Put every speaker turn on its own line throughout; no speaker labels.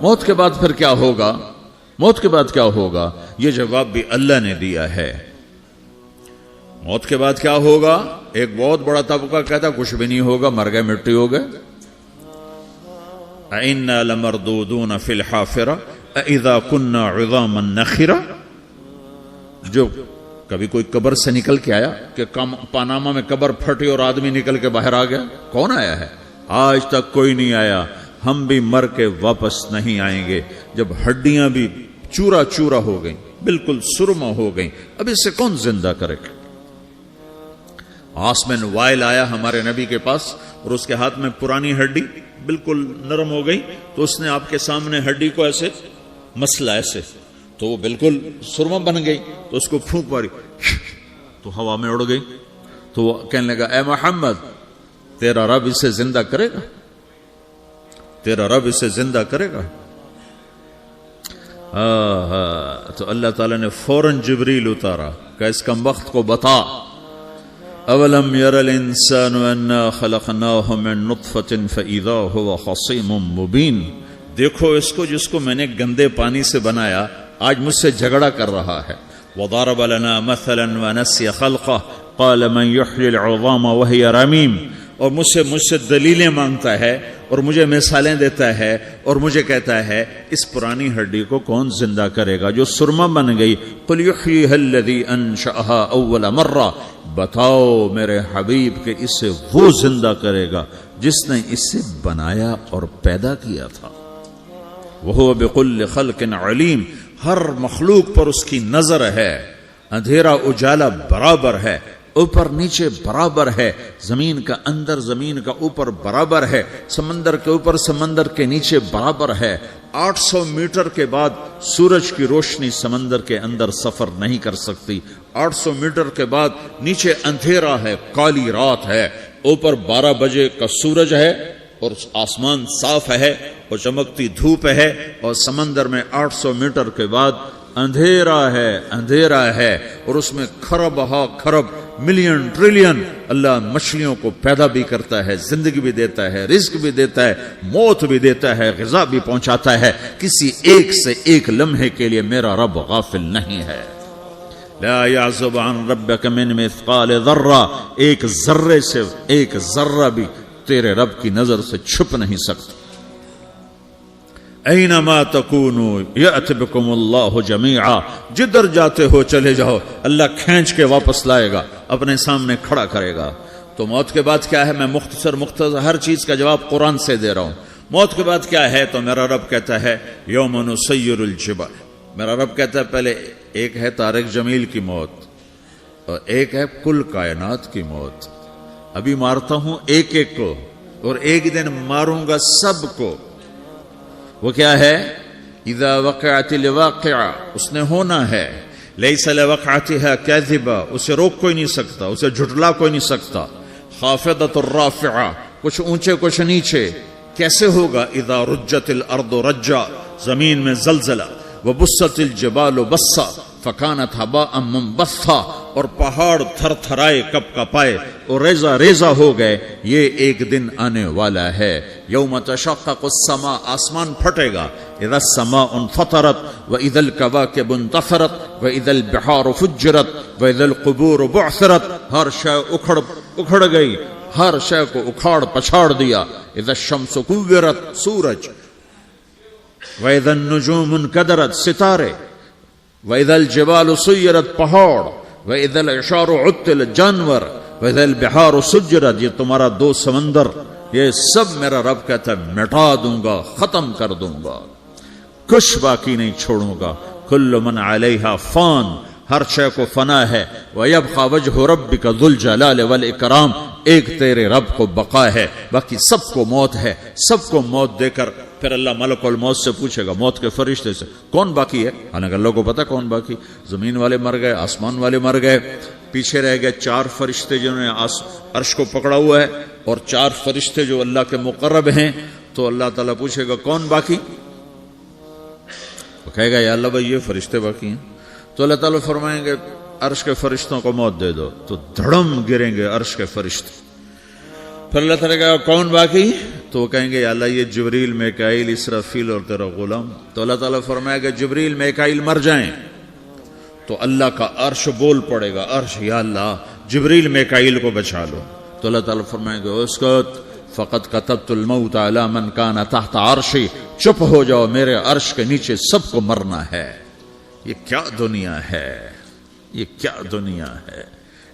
موت کے بعد پھر کیا ہوگا؟ موت کے بعد کیا ہوگا؟ یہ جواب بھی اللہ نے دیا ہے۔ موت کے بعد کیا ہوگا؟ ایک بہت بڑا طبقہ کہتا کچھ بھی نہیں ہوگا، مر گئے، مٹی ہو گئے۔ اِنَّا لَمَرْدُودُونَ فِي الْحَافِرَةِ اِذَا كُنَّا عِظَامًا نَخِرَةً۔ جو کبھی کوئی قبر سے نکل کے آیا کہ پاناما میں قبر پھٹی اور آدمی نکل کے باہر آ گیا؟ کون آیا ہے؟ آج تک کوئی نہیں آیا۔ ہم بھی مر کے واپس نہیں آئیں گے۔ جب ہڈیاں بھی چورا چورا ہو گئیں، بالکل سرما ہو گئیں، اب اسے کون زندہ کرے گا؟ آسمین وائل آیا ہمارے نبی کے پاس اور اس کے ہاتھ میں پرانی ہڈی بالکل نرم ہو گئی، تو اس نے آپ کے سامنے ہڈی کو ایسے مسلا، ایسے تو وہ بالکل سرما بن گئی، تو اس کو پھونک ماری تو ہوا میں اڑ گئی۔ تو وہ کہنے لگا اے محمد، تیرا رب اسے زندہ کرے گا؟ تیرا رب اسے زندہ کرے گا؟ تو اللہ تعالیٰ نے فوراً جبریل اتارا کہ اس کمبخت کو بتا، اولم یر الانسان انا خلقناہ من نطفۃ فاذا هو خصیم مبین۔ دیکھو اس کو جس کو میں نے گندے پانی سے بنایا، آج مجھ سے جھگڑا کر رہا ہے۔ وضرب لنا مثلا ونسی خلقہ قال من یحیی العظام وہی رمیم۔ اور مجھ سے دلیلیں مانگتا ہے اور مجھے مثالیں دیتا ہے اور مجھے کہتا ہے اس پرانی ہڈی کو کون زندہ کرے گا جو سرما بن گئی؟ قل یحییھا الذی انشأھا اول مرہ۔ بتاؤ میرے حبیب کہ اسے وہ زندہ کرے گا جس نے اسے بنایا اور پیدا کیا تھا۔ وہو بکل خلق علیم۔ ہر مخلوق پر اس کی نظر ہے، اندھیرا اجالا برابر ہے، اوپر نیچے برابر ہے، زمین کا اندر زمین کا اوپر برابر ہے، سمندر کے اوپر سمندر کے نیچے برابر ہے۔ 800 میٹر کے بعد سورج کی روشنی سمندر کے اندر سفر نہیں کر سکتی۔ 800 میٹر کے بعد نیچے اندھیرا ہے، کالی رات ہے، اوپر 12 بجے کا سورج ہے اور آسمان صاف ہے اور چمکتی دھوپ ہے، اور سمندر میں 800 میٹر کے بعد اندھیرا ہے اور اس میں کھرب ہا کھرب ملین ٹریلین اللہ مچھلیوں کو پیدا بھی کرتا ہے، زندگی بھی دیتا ہے، رزق بھی دیتا ہے، موت بھی دیتا ہے، غذا بھی پہنچاتا ہے۔ کسی ایک سے ایک لمحے کے لیے میرا رب غافل نہیں ہے۔ لا يعزب عن ربك من مثقال ذرہ، ایک ذرے سے ایک ذرہ بھی تیرے رب کی نظر سے چھپ نہیں سکتا۔ اینما تکونوا یأت بکم اللہ جمیعا، جدھر جاتے ہو چلے جاؤ، اللہ کھینچ کے واپس لائے گا، اپنے سامنے کھڑا کرے گا۔ تو موت کے بعد کیا ہے؟ میں مختصر ہر چیز کا جواب قرآن سے دے رہا ہوں۔ موت کے بعد کیا ہے؟ تو میرا رب کہتا ہے یوم نسیر الجبال۔ میرا رب کہتا ہے پہلے ایک ہے طارق جمیل کی موت اور ایک ہے کل کائنات کی موت۔ ابھی مارتا ہوں ایک ایک کو اور ایک دن ماروں گا سب کو۔ وہ کیا ہے؟ اذا وقعت الواقعہ، اس نے ہونا ہے۔ لیس لوقعتها کاذبہ، اسے روک کوئی نہیں سکتا، اسے جھٹلا کوئی نہیں سکتا۔ خافضۃ الرافعہ، کچھ اونچے کچھ نیچے۔ کیسے ہوگا؟ اذا رجت الارض رجا، زمین میں زلزلہ۔ وبست الجبال بسا فکانت ہباء منبثا، اور پہاڑ تھر تھرائے کپ کپائے اور ریزہ ریزہ ہو گئے۔ یہ ایک دن آنے والا ہے۔ یوم تشقق السماء، آسمان پھٹے گا۔ اذا السماء انفطرت واذا الكواكب انتثرت واذا البحار فجرت واذا القبور بعثرت، ہر شے اکھڑ گئی، ہر شے کو اکھاڑ پچھاڑ دیا۔ اذا الشمس كورت، سورج۔ واذا النجوم انكدرت، ستارے۔ وَإِذَا الْجِبَالُ سُيِّرَتْ، پہاڑ۔ وَإِذَا الْعِشَارُ عُطِّلَتْ، جانور۔ وَإِذَا الْبِحَارُ سُجِّرَتْ، یہ تمہارا دو سمندر، یہ سب میرا رب کہتا ہے مٹا دوں گا، ختم کر دوں گا، کچھ باقی نہیں چھوڑوں گا۔ كُلُّ مَنْ عَلَيْهَا فان، ہر شے کو فنا ہے۔ وَيَبْقَى وَجْهُ رَبِّكَ ذُو الْجَلَالِ وَالْإِكْرَامِ، ایک تیرے رب کو بقا ہے، باقی سب کو موت ہے۔ سب کو موت دے کر پھر اللہ ملک الموت سے پوچھے گا، موت کے فرشتے سے، کون باقی ہے؟ حالانکہ اللہ کو پتا کون باقی۔ زمین والے مر گئے، آسمان والے مر گئے، پیچھے رہ گئے 4 فرشتے جنہوں نے عرش کو پکڑا ہوا ہے اور 4 فرشتے جو اللہ کے مقرب ہیں۔ تو اللہ تعالیٰ پوچھے گا کون باقی؟ وہ کہے گا یا اللہ بھائی یہ فرشتے باقی ہیں۔ تو اللہ تعالیٰ فرمائیں گے عرش کے فرشتوں کو موت دے دو، تو دھڑم گریں گے عرش کے فرشتے۔ پھر اللہ تعالیٰ کہا کون باقی؟ تو وہ کہیں گے یا اللہ یہ جبریل میکائیل اسرافیل اور تیرا غلام. تو اللہ تعالیٰ فرمائے گا جبریل میکائیل مر جائیں تو اللہ کا عرش بول پڑے گا, عرش یا اللہ جبریل میکائیل کو بچا لو. تو اللہ تعالیٰ فرمائے گا اسکت فقط کتبت الموت علی من کان تحت عرشی, چپ ہو جاؤ میرے عرش کے نیچے سب کو مرنا ہے. یہ کیا دنیا ہے, یہ کیا دنیا ہے.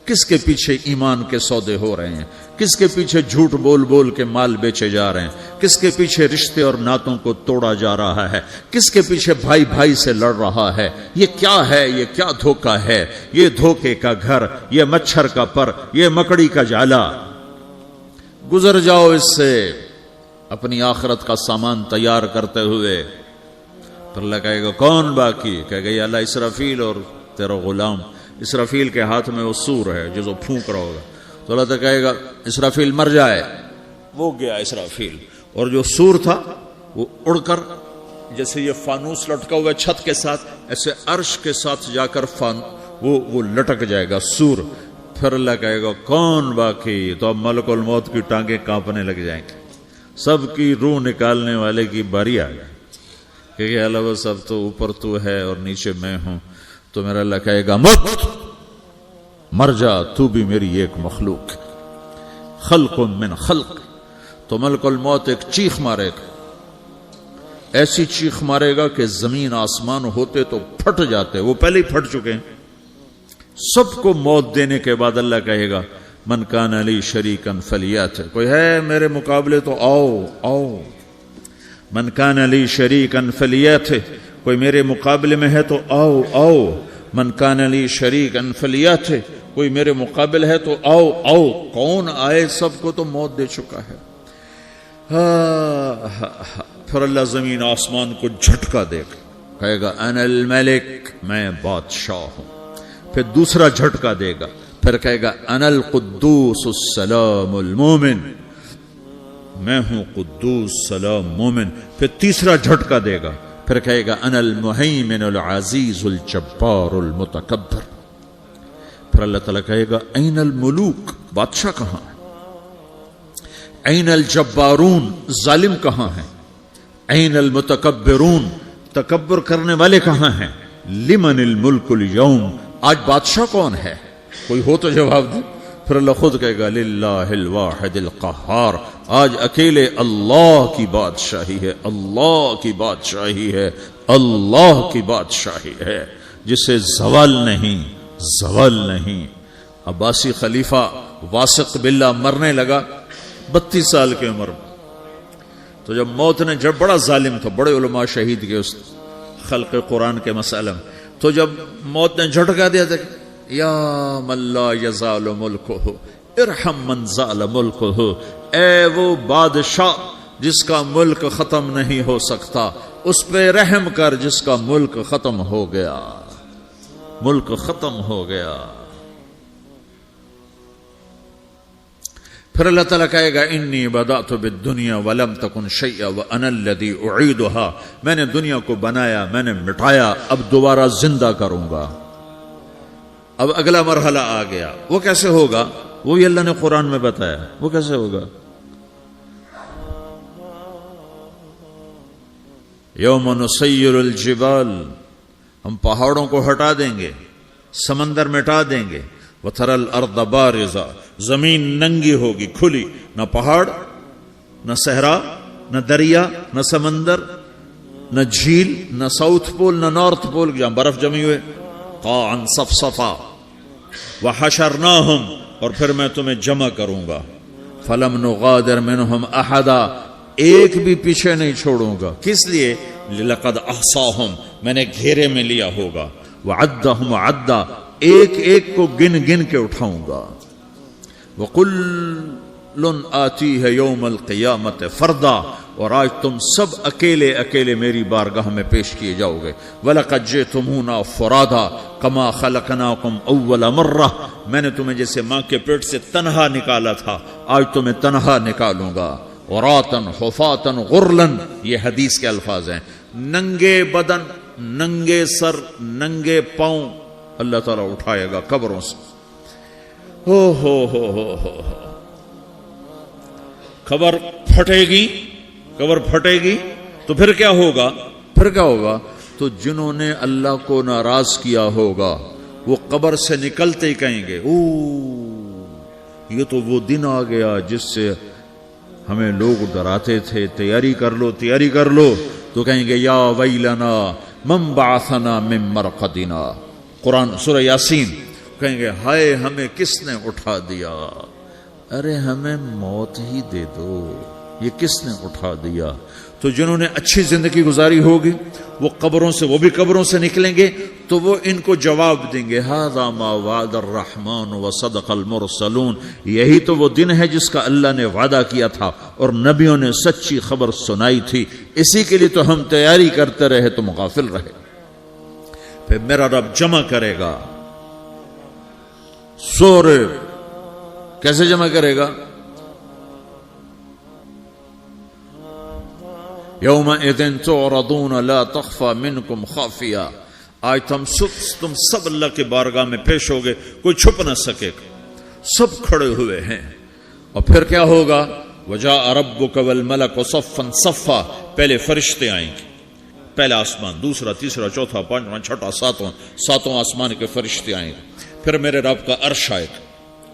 کس کے پیچھے ایمان کے سودے ہو رہے ہیں, کس کے پیچھے جھوٹ بول بول کے مال بیچے جا رہے ہیں, کس کے پیچھے رشتے اور ناتوں کو توڑا جا رہا ہے, کس کے پیچھے بھائی بھائی سے لڑ رہا ہے. یہ کیا ہے, یہ کیا دھوکہ ہے, یہ دھوکے کا گھر, یہ مچھر کا پر, یہ مکڑی کا جالا. گزر جاؤ اس سے اپنی آخرت کا سامان تیار کرتے ہوئے. پھر اللہ کہے گا کون باقی, کہے گا یا اللہ اسرافیل اور تیرا غلام. اسرافیل کے ہاتھ میں وہ سور ہے جو پھونک رہا ہوگا. تو اللہ تعالیٰ کہے گا اسرافیل مر جائے, وہ گیا اسرافیل, اور جو سور تھا وہ اڑ کر جیسے یہ فانوس لٹکا ہوا ہے چھت کے ساتھ, ایسے عرش کے ساتھ جا کر وہ لٹک جائے گا سور. پھر اللہ کہے گا کون باقی, تو اب ملک الموت کی ٹانگیں کانپنے لگ جائیں گے, سب کی روح نکالنے والے کی باری آ گئی, کہ اللہ وہ سب تو اوپر تو ہے اور نیچے میں ہوں. تو میرا اللہ کہے گا مت, مر جا, تو بھی میری ایک مخلوق, خلق من خلق. تو ملک الموت ایک چیخ مارے گا, ایسی چیخ مارے گا کہ زمین آسمان ہوتے تو پھٹ جاتے, وہ پہلے ہی پھٹ چکے ہیں. سب کو موت دینے کے بعد اللہ کہے گا من کان لی شریکن فلیات, کوئی ہے میرے مقابلے تو آؤ آؤ. من کان لی شریکن فلیات, کوئی میرے مقابلے میں ہے تو آؤ آؤ. من کان لی شریکن فلیات, کوئی میرے مقابل ہے تو آؤ آؤ. کون آئے, سب کو تو موت دے چکا ہے. پھر اللہ زمین آسمان کو جھٹکا دے گا, کہے گا انا الملک, میں بادشاہ ہوں. پھر دوسرا جھٹکا دے گا, پھر کہے گا انا القدوس السلام المومن, میں ہوں قدوس سلام مومن. پھر تیسرا جھٹکا دے گا, پھر کہے گا انا المہیمن العزیز الجبار المتکبر. پھر اللہ تعالیٰ کہے گا این الملوک, بادشاہ کہاں ہے؟ این الجبارون, ظالم کہاں ہیں؟ این المتکبرون, تکبر کرنے والے کہاں ہیں؟ لمن الملک اليوم, آج بادشاہ کون ہے؟ کوئی ہو تو جواب دے. پھر اللہ خود کہے گا للہ الواحد القہار, آج اکیلے اللہ کی بادشاہی ہے, اللہ کی بادشاہی ہے, اللہ کی بادشاہی ہے, جسے زوال نہیں, زوال نہیں. عباسی خلیفہ واسق باللہ مرنے لگا 32 سال کی عمر میں. تو جب موت نے, جب بڑا ظالم تھا, بڑے علماء شہید کے اس خلق قرآن کے مسئلہ میں, تو جب موت نے جھٹکا دیا تھا یا من لا یزال ملکہ ارحم من زال ملکہ, اے وہ بادشاہ جس کا ملک ختم نہیں ہو سکتا, اس پہ رحم کر جس کا ملک ختم ہو گیا, ملک ختم ہو گیا. پھر اللہ تعالیٰ کہے گا انی بدأت بالدنیا ولم تکن شیئا وانا الذی اعیدها, میں نے دنیا کو بنایا, میں نے مٹایا, اب دوبارہ زندہ کروں گا. اب اگلا مرحلہ آ گیا, وہ کیسے ہوگا؟ وہی اللہ نے قرآن میں بتایا. وہ کیسے ہوگا؟ یوم نسیر الجبال, ہم پہاڑوں کو ہٹا دیں گے, سمندر مٹا دیں گے. وَتَرَى الْأَرْضَ بَارِزَةً, زمین ننگی ہوگی, کھلی, نہ پہاڑ, نہ صحرا, نہ دریا, نہ سمندر, نہ جھیل, نہ ساؤتھ پول, نہ نارتھ پول جہاں برف جمی ہوئے. قاعا صفصفا وحشرناہم, اور پھر میں تمہیں جمع کروں گا. فلم نغادر منہم احدا, ایک بھی پیچھے نہیں چھوڑوں گا. کس لیے؟ لقد احصاہم, میں نے گھیرے میں لیا ہوگا. وعدہم عدا, ایک ایک کو گن گن کے اٹھاؤں گا. وَقُلٌ آتِيهَ يَوْمَ الْقِيَامَةِ فَرْدًا, اور آج تم سب اکیلے اکیلے میری بارگاہ میں پیش کیے جاؤ گے. وَلَقَدْ جِئْتُمُونَا فُرَادًا كَمَا خَلَقْنَاكُمْ أَوَّلَ مَرَّةٍ, میں نے تمہیں جیسے ماں کے پیٹ سے تنہا نکالا تھا, آج تمہیں تنہا نکالوں گا. عُرَاةً حُفَاةً غُرْلًا, یہ حدیث کے الفاظ ہیں. ننگے بدن, ننگے سر, ننگے پاؤں اللہ تعالیٰ اٹھائے گا قبروں سے. ہو خبر پھٹے گی، قبر پھٹے گی تو پھر کیا ہوگا؟ پھر کیا ہوگا؟ تو جنہوں نے اللہ کو ناراض کیا ہوگا وہ قبر سے نکلتے ہی کہیں گے او یہ تو وہ دن آ گیا جس سے ہمیں لوگ ڈراتے تھے، تیاری کر لو تیاری کر لو. تو کہیں گے یا ویلنا من بعثنا من مرقدنا، قرآن سورہ یاسین. کہیں گے ہائے ہمیں کس نے اٹھا دیا، ارے ہمیں موت ہی دے دو، یہ کس نے اٹھا دیا. تو جنہوں نے اچھی زندگی گزاری ہوگی وہ قبروں سے، وہ بھی قبروں سے نکلیں گے تو وہ ان کو جواب دیں گے ھذا ما وعد الرحمن وصدق المرسلون، یہی تو وہ دن ہے جس کا اللہ نے وعدہ کیا تھا اور نبیوں نے سچی خبر سنائی تھی، اسی کے لیے تو ہم تیاری کرتے رہے تم غافل رہے. پھر میرا رب جمع کرے گا سورے. کیسے جمع کرے گا؟ یومئذ تعرضون لا تخفى منکم خافیہ، آج تم سب اللہ کے بارگاہ میں پیش ہوگے، کوئی چھپ نہ سکے گا، سب کھڑے ہوئے ہیں. اور پھر کیا ہوگا؟ وجاء ربک والملک صفا صفا، پہلے فرشتے آئیں گے، پہلا آسمان، دوسرا، تیسرا، چوتھا، پانچواں، چھٹا، ساتواں آسمان کے فرشتے آئیں گے. پھر میرے رب کا عرش آئے گا.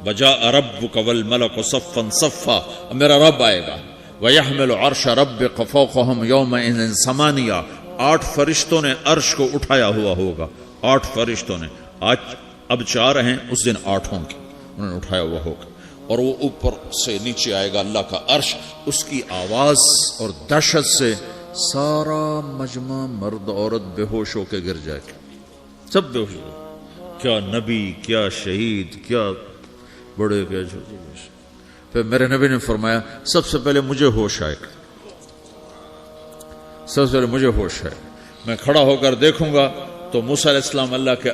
وجاء ربک والملک صفا صفا، میرا رب آئے گا. وَيَحْمِلُ عَرْشَ رَبِّكَ فَوْقَهُمْ يَوْمَئِذٍ ثَمَانِيَةٌ، 8 فرشتوں نے عرش کو اٹھایا ہوا ہوگا. 8 فرشتوں نے، آج اب 4 ہیں، اس دن 8 ہوں گے، انہوں نے اٹھایا ہوا ہوگا. اور وہ اوپر سے نیچے آئے گا اللہ کا عرش، اس کی آواز اور دہشت سے سارا مجمع مرد عورت بے ہوش ہو کے گر جائے گا، سب بے ہوش ہو. کیا نبی، کیا شہید، کیا بڑے، کیا چھوٹے. پھر میرے نبی نے فرمایا سب سے پہلے مجھے ہوش آئے گا، سب سے پہلے مجھے ہوش ہے. میں کھڑا ہو کر دیکھوں گا تو موسیٰ علیہ السلام اللہ کے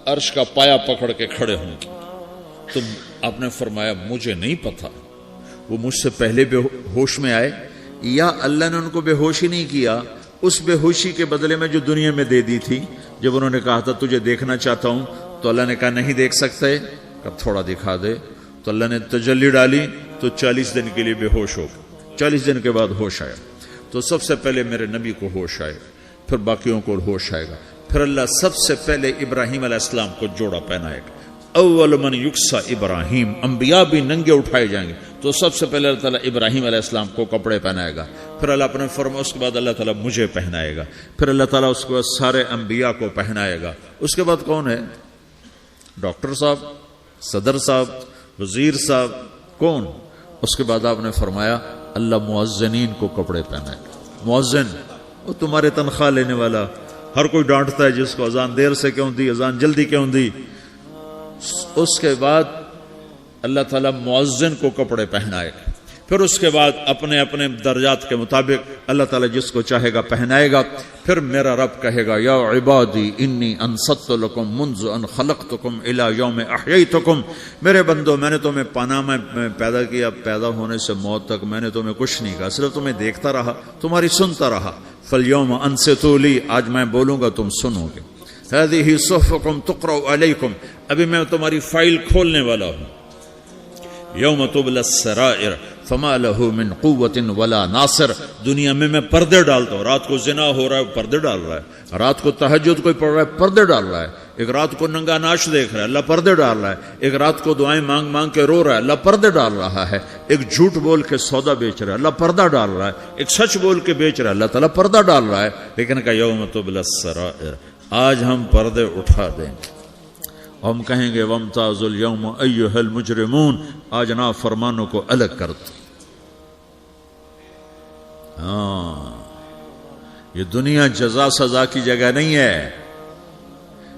عرش کا پایا پکڑ کے کھڑے ہوں گے. تو آپ نے فرمایا مجھے نہیں پتا وہ مجھ سے پہلے بے ہوش میں آئے یا اللہ نے ان کو بے ہوشی نہیں کیا، اس بے ہوشی کے بدلے میں جو دنیا میں دے دی تھی. جب انہوں نے کہا تھا تجھے دیکھنا چاہتا ہوں تو اللہ نے کہا نہیں دیکھ سکتے، اب تھوڑا دکھا دے. تو اللہ نے تجلی ڈالی تو 40 دن کے لیے بے ہوش ہو گئے. 40 دن کے بعد ہوش آیا. تو سب سے پہلے میرے نبی کو ہوش آئے، پھر باقیوں کو ہوش آئے گا. پھر اللہ سب سے پہلے ابراہیم علیہ السلام کو جوڑا پہنائے گا. اول من یکسا ابراہیم، انبیاء بھی ننگے اٹھائے جائیں گے تو سب سے پہلے اللہ تعالیٰ ابراہیم علیہ السلام کو کپڑے پہنائے گا. پھر اللہ اپنے فرما، اس کے بعد اللہ تعالیٰ مجھے پہنائے گا. پھر اللہ تعالیٰ اس کے بعد سارے انبیاء کو پہنائے گا. اس کے بعد کون ہے؟ ڈاکٹر صاحب، صدر صاحب، وزیر صاحب، کون؟ اس کے بعد آپ نے فرمایا اللہ مؤذنین کو کپڑے پہنائے گا. مؤذن وہ تمہارے تنخواہ لینے والا، ہر کوئی ڈانٹتا ہے جس کو اذان دیر سے کیوں دی، اذان جلدی کیوں دی. اس کے بعد اللہ تعالیٰ مؤذن کو کپڑے پہنائے گا. پھر اس کے بعد اپنے اپنے درجات کے مطابق اللہ تعالیٰ جس کو چاہے گا پہنائے گا. پھر میرا رب کہے گا یا عبادی انی انصت لکم منذ ان خلقتکم الی یوم احییتکم، میرے بندو میں نے تمہیں پناہ میں پیدا کیا، پیدا ہونے سے موت تک میں نے تمہیں کچھ نہیں کہا، صرف تمہیں دیکھتا رہا، تمہاری سنتا رہا. فالیوم انصتوا لی، آج میں بولوں گا تم سنو گے. هذه صحفکم تقرأ علیکم، ابھی میں تمہاری فائل کھولنے والا ہوں. یوم تبلی السرائر فما له من قوت ولا ناصر، دنیا میں پردے ڈالتا ہوں. رات کو زنا ہو رہا ہے پردے ڈال رہا ہے، رات کو تہجد کوئی پڑھ رہا ہے پردے ڈال رہا ہے، ایک رات کو ننگا ناچ دیکھ رہا ہے اللہ پردے ڈال رہا ہے، ایک رات کو دعائیں مانگ مانگ کے رو رہا ہے اللہ پردے ڈال رہا ہے، ایک جھوٹ بول کے سودا بیچ رہا ہے اللہ پردہ ڈال رہا ہے، ایک سچ بول کے بیچ رہا ہے اللہ تعالیٰ پردہ ڈال رہا ہے. لیکن کہ یوم تبلی السرائر، آج ہم پردے اٹھا دیں گے. ہم کہیں گے وامتازوا اليوم ایھا المجرمون، آج نافرمانوں کو الگ کر دو. ہاں، یہ دنیا جزا سزا کی جگہ نہیں ہے،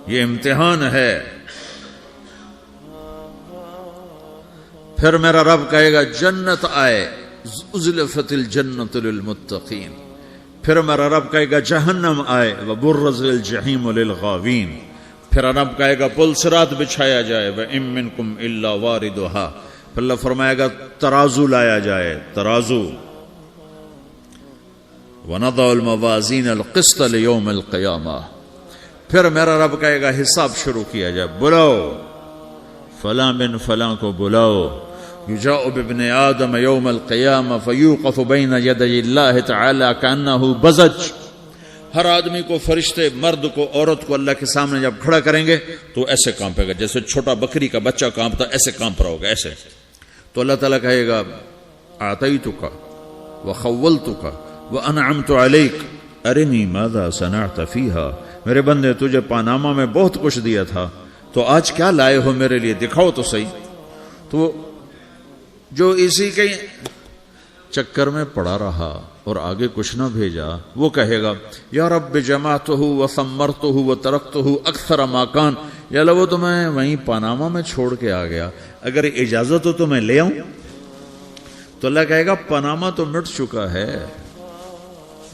یہ امتحان ہے. پھر میرا رب کہے گا جنت آئے، ازلفت الجنت للمتقین. پھر میرا رب کہے گا جہنم آئے، وبرز الجحیم للغاوین. پھر رب کہے گا پل صراط بچھایا جائے، وَإِن مِّنكُمْ إِلَّا وَارِدُهَا. پھر اللہ فرمائے گا ترازو لایا جائے، ترازو. وَنَضَعُ الْمَوَازِينَ الْقِسْطَ لِيَوْمِ الْقِيَامَةِ. پھر میرا رب کہے گا حساب شروع کیا جائے، بلاؤ فلاں بن فلاں کو بلاؤ، یجاء بابن آدم یوم القیامہ فیوقف بین یدی اللہ تعالی کانہ بزج، ہر آدمی کو، فرشتے، مرد کو، عورت کو اللہ کے سامنے جب کھڑا کریں گے تو ایسے کانپے گا جیسے چھوٹا بکری کا بچہ کانپتا، ایسے کانپ رہا ہوگا ایسے. تو اللہ تعالیٰ کہے گا اعطیتک وخولتک وانعمت علیک ارنی ماذا صنعت فیہا، میرے بندے تجھے پاناما میں بہت کچھ دیا تھا، تو آج کیا لائے ہو میرے لیے، دکھاؤ تو صحیح. تو جو اسی کے چکر میں پڑا رہا اور آگے کچھ نہ بھیجا، وہ کہے گا یا رب جمعتہ وثمرتہ وترکتہ اکثر ما کان، یا اللہ وہ تو میں وہیں پاناما میں چھوڑ کے آ گیا، اگر اجازت ہو تو میں لے آؤں. تو اللہ کہے گا پاناما تو مٹ چکا ہے،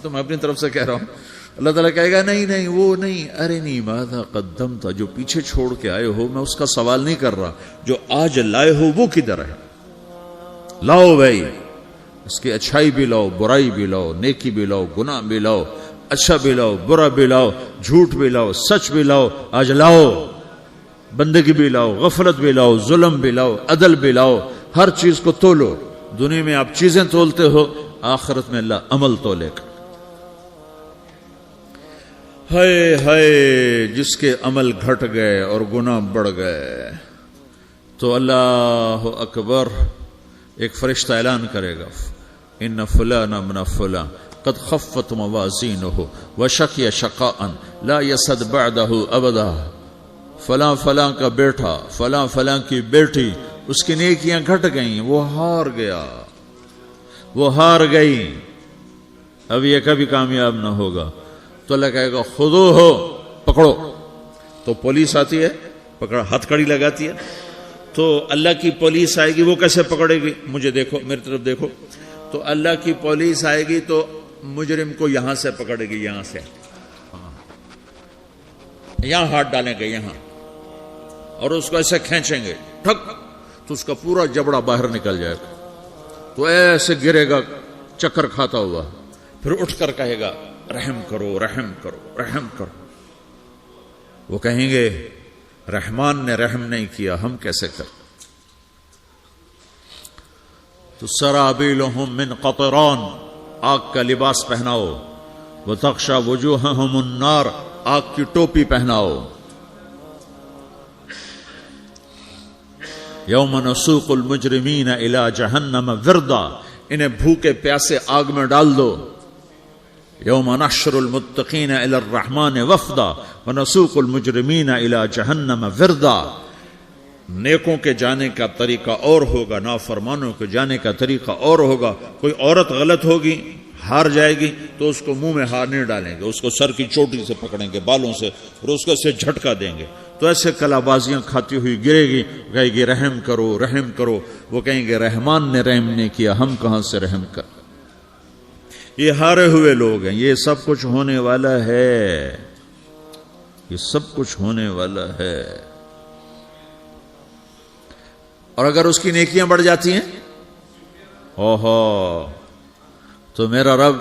تو میں اپنی طرف سے کہہ رہا ہوں. اللہ تعالیٰ کہے گا نہیں نہیں وہ نہیں، ارنی ماذا قدمت، جو پیچھے چھوڑ کے آئے ہو میں اس کا سوال نہیں کر رہا، جو آج لائے ہو وہ کدھر ہے، لاؤ بھائی، اس کی اچھائی بھی لاؤ، برائی بھی لاؤ، نیکی بھی لاؤ، گناہ بھی لاؤ، اچھا بھی لاؤ، برا بھی لاؤ، جھوٹ بھی لاؤ، سچ بھی لاؤ، آج لاؤ، بندگی بھی لاؤ، غفلت بھی لاؤ، ظلم بھی لاؤ، عدل بھی لاؤ، ہر چیز کو تولو. دنیا میں آپ چیزیں تولتے ہو، آخرت میں اللہ عمل تولے گا. ہائے ہائے جس کے عمل گھٹ گئے اور گناہ بڑھ گئے، تو اللہ اکبر، ایک فرشتہ اعلان کرے گا ان فلان من فلان قد خفت موازینہ وشقی شقاء لا یسد بعدہ ابدا، فلاں فلاں کا بیٹا، فلاں فلاں کی بیٹی، اس کی نیکیاں گھٹ گئیں، وہ ہار گیا، وہ ہار گئی، اب یہ کبھی کامیاب نہ ہوگا. تو اللہ کہے گا خودو ہو، پکڑو. تو پولیس آتی ہے، پکڑا، ہتھ کڑی لگاتی ہے. تو اللہ کی پولیس آئے گی، وہ کیسے پکڑے گی، مجھے دیکھو، میری طرف دیکھو. تو اللہ کی پولیس آئے گی تو مجرم کو یہاں سے پکڑے گی، یہاں سے، یہاں ہاتھ ڈالیں گے یہاں، اور اس کو ایسے کھینچیں گے ٹھک، تو اس کا پورا جبڑا باہر نکل جائے گا. تو ایسے گرے گا چکر کھاتا ہوا، پھر اٹھ کر کہے گا رحم کرو، رحم کرو، رحم کرو. وہ کہیں گے رحمان نے رحم نہیں کیا، ہم کیسے کر. تو سرابیلہم من قطران، آگ کا لباس پہناؤ، وتغشا وجوہہم النار، آگ کی ٹوپی پہناؤ. یوم نسوق المجرمین الی جہنم وردا، انہیں بھوکے پیاسے آگ میں ڈال دو. یوم نحشر المتقین الی الرحمن وفدا ونسوق المجرمین الی جہنم وردا. نیکوں کے جانے کا طریقہ اور ہوگا، نافرمانوں کے جانے کا طریقہ اور ہوگا. کوئی عورت غلط ہوگی، ہار جائے گی، تو اس کو منہ میں ہار نہیں ڈالیں گے، اس کو سر کی چوٹی سے پکڑیں گے، بالوں سے، اور اس کو اسے جھٹکا دیں گے. تو ایسے کلا بازیاں کھاتی ہوئی گرے گی، کہے گی رحم کرو، رحم کرو. وہ کہیں گے رحمان نے رحم نہیں کیا، ہم کہاں سے رحم کر. یہ ہارے ہوئے لوگ ہیں. یہ سب کچھ ہونے والا ہے، یہ سب کچھ ہونے والا ہے. اور اگر اس کی نیکیاں بڑھ جاتی ہیں، اوہو، تو میرا رب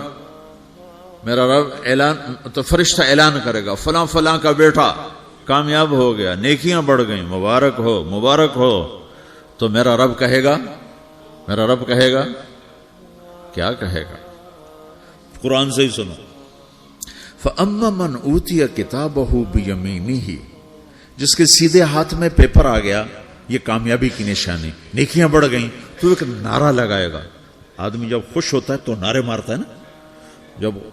اعلان، تو فرشتہ اعلان کرے گا فلاں فلاں کا بیٹا کامیاب ہو گیا، نیکیاں بڑھ گئیں، مبارک ہو، مبارک ہو. تو میرا رب کہے گا کیا کہے گا؟ قرآن سے ہی سنو. فَأَمَّا مَنْ أُوتِيَ كِتَابَهُ بِيَمِينِهِ، جس کے سیدھے ہاتھ میں پیپر آ گیا، یہ کامیابی کی نشانی، نیکیاں بڑھ گئیں، تو ایک نعرہ لگائے گا. آدمی جب خوش ہوتا ہے تو نعرے مارتا ہے نا،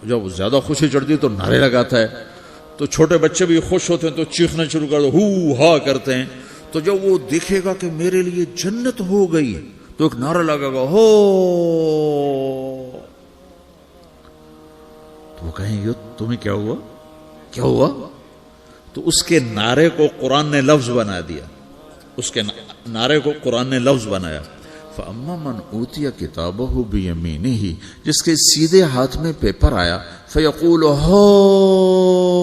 جب زیادہ خوشی چڑھتی ہے تو نعرے لگاتا ہے. تو چھوٹے بچے بھی خوش ہوتے ہیں تو چیخنا شروع کر دو، ہو ہا کرتے ہیں. تو جب وہ دیکھے گا کہ میرے لیے جنت ہو گئی، تو ایک نعرہ لگے گا، ہو. تو وہ کہیں گے تمہیں کیا ہوا، کیا ہوا؟ تو اس کے نعرے کو قرآن نے لفظ بنا دیا، اس کے نعرے کو قرآن نے لفظ بنایا. فَأَمَّا مَنْ أُوتِيَ كِتَابَهُ بِيَمِينِهِ، جس کے سیدھے ہاتھ میں پیپر آیا، فَيَقُولُ هَاؤْمُ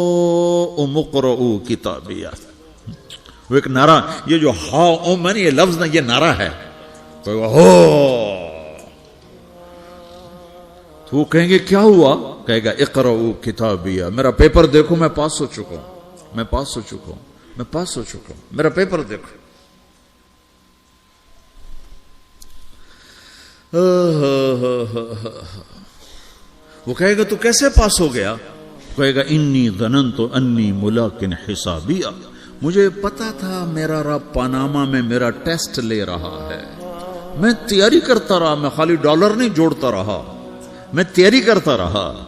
اقْرَءُوا كِتَابِيَهْ. وہ ایک نعرہ، یہ جو ہاؤم ہے نا، یہ لفظ نہ، یہ نعرہ ہے. تو وہ کہیں گے کیا ہوا؟ کہے گا اقرؤوا کتابیہ، میرا پیپر دیکھو، میں پاس ہو چکا ہوں، میں پاس ہو چکا ہوں، میں پاس ہو چکا ہوں، میرا پیپر دیکھو. وہ کہے گا تو کیسے پاس ہو گیا؟ کہے گا انی ظننت انی ملاقن حسابیہ، مجھے پتا تھا میرا رب پاناما میں میرا ٹیسٹ لے رہا ہے، میں تیاری کرتا رہا، میں خالی ڈالر نہیں جوڑتا رہا، میں تیاری کرتا رہا۔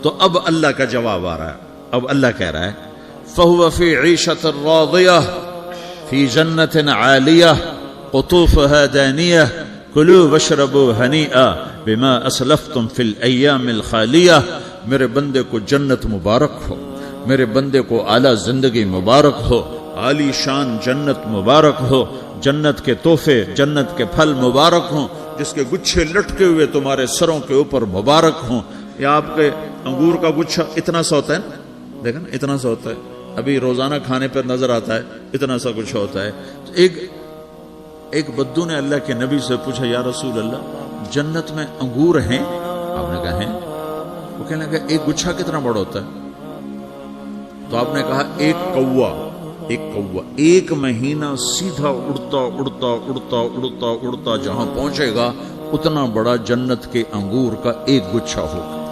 تو اب اللہ کا جواب آ رہا ہے، اب اللہ کہہ رہا ہے فَهُوَ فِي عِيشَةٍ رَاضِيَةٍ فِي جَنَّةٍ عَالِيَةٍ قُطُوفُهَا دَانِيَةٌ كُلُوا وَاشْرَبُوا هَنِيئًا بِمَا أَسْلَفْتُمْ فِي الْأَيَّامِ الْخَالِيَةِ، میرے بندے کو جنت مبارک ہو، میرے بندے کو اعلیٰ زندگی مبارک ہو، عالی شان جنت مبارک ہو، جنت کے تحفے، جنت کے پھل مبارک ہوں، جس کے گچھے لٹکے ہوئے تمہارے سروں کے اوپر مبارک ہوں۔ یا آپ کے انگور کا گچھا اتنا سا ہوتا ہے نا، دیکھیں نا اتنا سا ہوتا ہے، ابھی روزانہ کھانے پر نظر آتا ہے، اتنا سا کچھ ہوتا ہے۔ تو ایک بدو نے اللہ کے نبی سے پوچھا یا رسول اللہ جنت میں انگور ہیں؟ آپ نے کہا ہیں۔ وہ کہنے لگا ایک گچھا کتنا بڑا ہوتا ہے؟ تو آپ نے کہا ایک مہینہ سیدھا اڑتا اڑتا اڑتا اڑتا اڑتا جہاں پہنچے گا اتنا بڑا جنت کے انگور کا ایک گچھا ہوگا۔